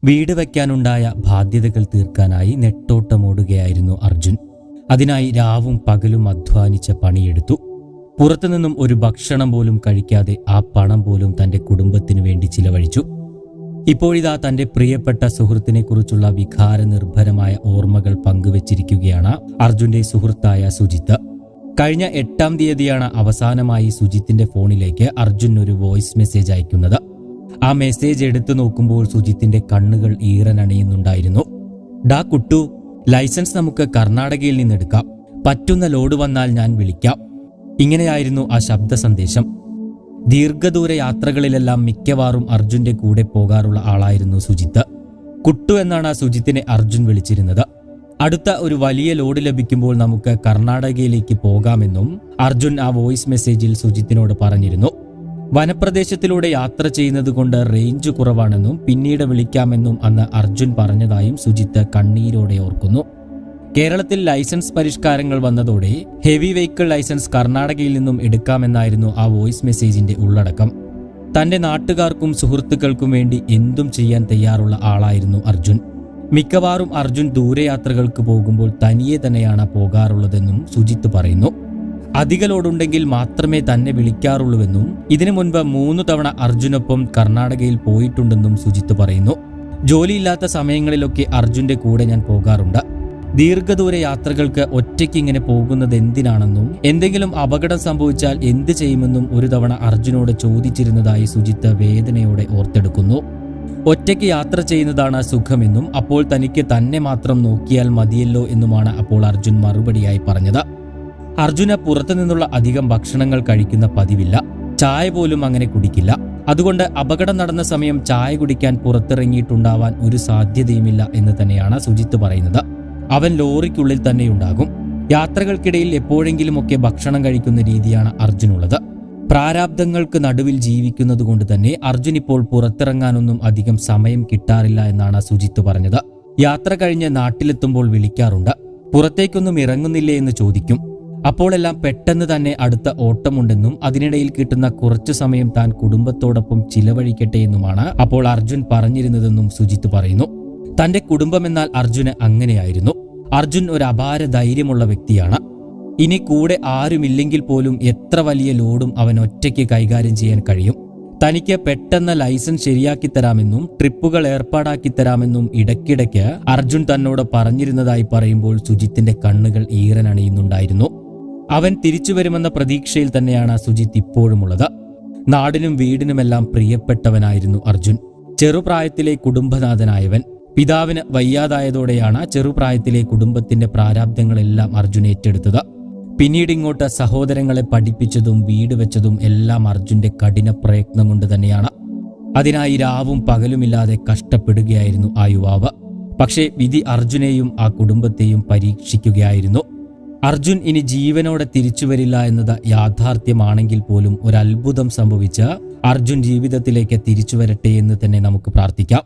വീട് വയ്ക്കാനുണ്ടായ ബാധ്യതകൾ തീർക്കാനായി നെട്ടോട്ടമോടുകയായിരുന്നു അർജുൻ. അതിനായി രാവും പകലും അധ്വാനിച്ച പണിയെടുത്തു. പുറത്തുനിന്നും ഒരു ഭക്ഷണം പോലും കഴിക്കാതെ ആ പണം പോലും തന്റെ കുടുംബത്തിനു വേണ്ടി ചിലവഴിച്ചു. ഇപ്പോഴിതാ തന്റെ പ്രിയപ്പെട്ട സുഹൃത്തിനെക്കുറിച്ചുള്ള വികാരനിർഭരമായ ഓർമ്മകൾ പങ്കുവച്ചിരിക്കുകയാണ് അർജുന്റെ സുഹൃത്തായ സുജിത്ത്. കഴിഞ്ഞ 8-ാം തീയതിയാണ് അവസാനമായി സുജിത്തിന്റെ ഫോണിലേക്ക് അർജുൻ ഒരു വോയിസ് മെസ്സേജ് അയക്കുന്നത്. ആ മെസ്സേജ് എടുത്തു നോക്കുമ്പോൾ സുജിത്തിന്റെ കണ്ണുകൾ ഈറനണിയുന്നുണ്ടായിരുന്നു. ഡാ കുട്ടു, ലൈസൻസ് നമുക്ക് കർണാടകയിൽ നിന്നെടുക്കാം. പറ്റുന്ന ലോഡ് വന്നാൽ ഞാൻ വിളിക്കാം. ഇങ്ങനെയായിരുന്നു ആ ശബ്ദ സന്ദേശം. ദീർഘദൂര യാത്രകളിലെല്ലാം മിക്കവാറും അർജുന്റെ കൂടെ പോകാറുള്ള ആളായിരുന്നു സുജിത്ത്. കുട്ടു എന്നാണ് സുജിത്തിനെ അർജുൻ വിളിച്ചിരുന്നത്. അടുത്ത ഒരു വലിയ ലോഡ് ലഭിക്കുമ്പോൾ നമുക്ക് കർണാടകയിലേക്ക് പോകാമെന്നും അർജുൻ ആ വോയിസ് മെസ്സേജിൽ സുജിത്തിനോട് പറഞ്ഞിരുന്നു. വനപ്രദേശത്തിലൂടെ യാത്ര ചെയ്യുന്നത് കൊണ്ട് റേഞ്ച് കുറവാണെന്നും പിന്നീട് വിളിക്കാമെന്നും അന്ന് അർജുൻ പറഞ്ഞതായും സുജിത്ത് കണ്ണീരോടെ ഓർക്കുന്നു. കേരളത്തിൽ ലൈസൻസ് പരിഷ്കാരങ്ങൾ വന്നതോടെ ഹെവി വെഹിക്കിൾ ലൈസൻസ് കർണാടകയിൽ നിന്നും എടുക്കാമെന്നായിരുന്നു ആ വോയിസ് മെസ്സേജിന്റെ ഉള്ളടക്കം. തന്റെ നാട്ടുകാർക്കും സുഹൃത്തുക്കൾക്കും വേണ്ടി എന്തും ചെയ്യാൻ തയ്യാറുള്ള ആളായിരുന്നു അർജുൻ. മിക്കവാറും അർജുൻ ദൂരയാത്രകൾക്ക് പോകുമ്പോൾ തനിയെ തന്നെയാണ് പോകാറുള്ളതെന്നും സുജിത്ത് പറയുന്നു. അധിക ലോഡുണ്ടെങ്കിൽ മാത്രമേ തന്നെ വിളിക്കാറുള്ളൂവെന്നും ഇതിനു മുൻപ് 3 തവണ അർജുനൊപ്പം കർണാടകയിൽ പോയിട്ടുണ്ടെന്നും സുജിത്ത് പറയുന്നു. ജോലിയില്ലാത്ത സമയങ്ങളിലൊക്കെ അർജുന്റെ കൂടെ ഞാൻ പോകാറുണ്ട്. ദീർഘദൂര യാത്രകൾക്ക് ഒറ്റയ്ക്ക് ഇങ്ങനെ പോകുന്നത് എന്തിനാണെന്നും എന്തെങ്കിലും അപകടം സംഭവിച്ചാൽ എന്ത് ചെയ്യുമെന്നും ഒരു തവണ അർജുനോട് ചോദിച്ചിരുന്നതായി സുജിത്ത് വേദനയോടെ ഓർത്തെടുക്കുന്നു. ഒറ്റയ്ക്ക് യാത്ര ചെയ്യുന്നതാണ് സുഖമെന്നും അപ്പോൾ തനിക്ക് തന്നെ മാത്രം നോക്കിയാൽ മതിയല്ലോ എന്നുമാണ് അപ്പോൾ അർജുൻ മറുപടിയായി പറഞ്ഞത്. അർജുന് പുറത്തുനിന്നുള്ള അധികം ഭക്ഷണങ്ങൾ കഴിക്കുന്ന പതിവില്ല. ചായ പോലും അങ്ങനെ കുടിക്കില്ല. അതുകൊണ്ട് അപകടം നടന്ന സമയം ചായ കുടിക്കാൻ പുറത്തിറങ്ങിയിട്ടുണ്ടാവാൻ ഒരു സാധ്യതയുമില്ല എന്ന് തന്നെയാണ് സുജിത്ത് പറയുന്നത്. അവൻ ലോറിക്കുള്ളിൽ തന്നെയുണ്ടാകും. യാത്രകൾക്കിടയിൽ എപ്പോഴെങ്കിലുമൊക്കെ ഭക്ഷണം കഴിക്കുന്ന രീതിയാണ് അർജുനുള്ളത്. പ്രാരാബ്ദങ്ങൾക്ക് നടുവിൽ ജീവിക്കുന്നത് കൊണ്ട് തന്നെ അർജുൻ ഇപ്പോൾ പുറത്തിറങ്ങാനൊന്നും അധികം സമയം കിട്ടാറില്ല എന്നാണ് സുജിത്ത് പറഞ്ഞത്. യാത്ര കഴിഞ്ഞ് നാട്ടിലെത്തുമ്പോൾ വിളിക്കാറുണ്ട്. പുറത്തേക്കൊന്നും ഇറങ്ങുന്നില്ലേ എന്ന് ചോദിക്കും. അപ്പോഴെല്ലാം പെട്ടെന്ന് തന്നെ അടുത്ത ഓട്ടമുണ്ടെന്നും അതിനിടയിൽ കിട്ടുന്ന കുറച്ചു സമയം താൻ കുടുംബത്തോടൊപ്പം ചിലവഴിക്കട്ടെ എന്നുമാണ് അപ്പോൾ അർജുൻ പറഞ്ഞിരുന്നതെന്നും സുജിത്ത് പറയുന്നു. തന്റെ കുടുംബമെന്നാൽ അർജുന് അങ്ങനെയായിരുന്നു. അർജുൻ ഒരു അപാര ധൈര്യമുള്ള വ്യക്തിയാണ്. ഇനി കൂടെ ആരുമില്ലെങ്കിൽ പോലും എത്ര വലിയ ലോഡും അവൻ ഒറ്റയ്ക്ക് കൈകാര്യം ചെയ്യാൻ കഴിയും. തനിക്ക് പെട്ടെന്ന് ലൈസൻസ് ശരിയാക്കി തരാമെന്നും ട്രിപ്പുകൾ ഏർപ്പാടാക്കി തരാമെന്നും ഇടയ്ക്കിടയ്ക്ക് അർജുൻ തന്നോട് പറഞ്ഞിരുന്നതായി പറയുമ്പോൾ സുജിത്തിന്റെ കണ്ണുകൾ ഈറനണിയുന്നുണ്ടായിരുന്നു. അവൻ തിരിച്ചു വരുമെന്ന പ്രതീക്ഷയിൽ തന്നെയാണ് സുജിത്ത് ഇപ്പോഴുമുള്ളത്. നാടിനും വീടിനുമെല്ലാം പ്രിയപ്പെട്ടവനായിരുന്നു അർജുൻ. ചെറുപ്രായത്തിലെ കുടുംബനാഥനായവൻ. പിതാവിന് വയ്യാതായതോടെയാണ് ചെറുപ്രായത്തിലെ കുടുംബത്തിന്റെ പ്രാരാബ്ദങ്ങളെല്ലാം അർജുൻ ഏറ്റെടുത്തത്. പിന്നീട് ഇങ്ങോട്ട് സഹോദരങ്ങളെ പഠിപ്പിച്ചതും വീട് വെച്ചതും എല്ലാം അർജുന്റെ കഠിന പ്രയത്നം കൊണ്ട് തന്നെയാണ്. അതിനായി രാവും പകലുമില്ലാതെ കഷ്ടപ്പെടുകയായിരുന്നു ആ യുവാവ്. പക്ഷേ വിധി അർജുനെയും ആ കുടുംബത്തെയും പരീക്ഷിക്കുകയായിരുന്നു. അർജുൻ ഇനി ജീവനോടെ തിരിച്ചുവരില്ല എന്നത് യാഥാർത്ഥ്യമാണെങ്കിൽ പോലും ഒരത്ഭുതം സംഭവിച്ച് അർജുൻ ജീവിതത്തിലേക്ക് തിരിച്ചു വരട്ടെ എന്ന് തന്നെ നമുക്ക് പ്രാർത്ഥിക്കാം.